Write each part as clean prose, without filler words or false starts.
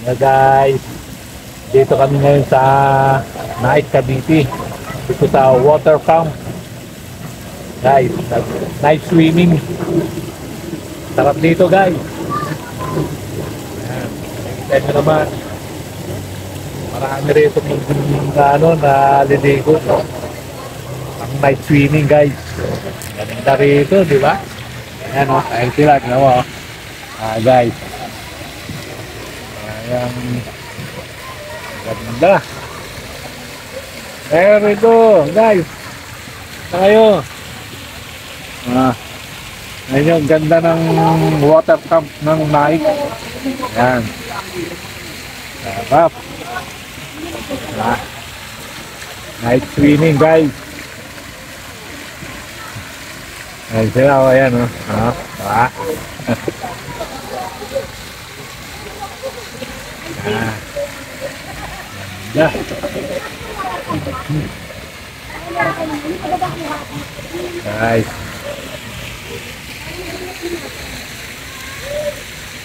Hello guys, dito kami ngayon sa Nice Cavite. Dito sa water pump. Guys, nice swimming. Sarap dito guys. Ayan, nakikita nyo naman. Marami rito na liligo. Ang nice swimming guys. Ganda rito, di ba? Ayan o, ayun sila, ginawa o. Guys. Ayan. Ganda. There we go, guys. Tayo. Ayun yung ganda ng water pump ng Nike. Ayan. Sarap. Night swimming, guys. Ayan sila, o. Ayan, o. Ganda. Guys.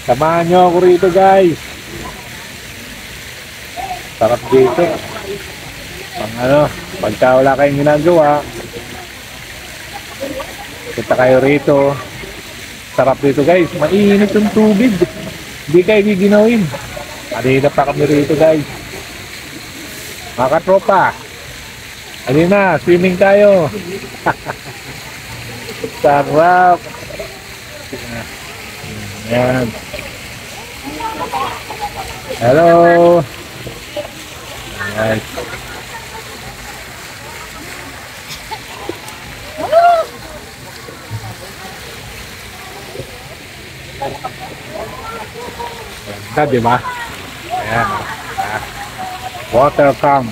Samahan nyo ako rito guys. Sarap dito. Pagka wala kayong ginagawa, kita kayo rito. Sarap dito guys. Mainit yung tubig. Hindi kayo giginawin. Kanina pa kami rito guys. Mga katropa. Halina, swimming tayo. Sarap. Ayan. Hello. Ayan. Ganda, diba? Ayan. Water pump.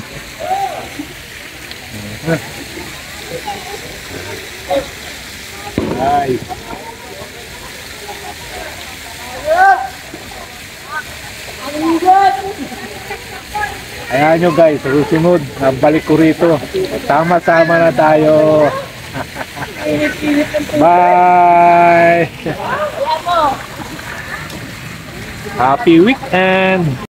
Ay. Ayan nyo guys, susunod, balik ko rito. Sama-sama na tayo. Bye! Happy weekend!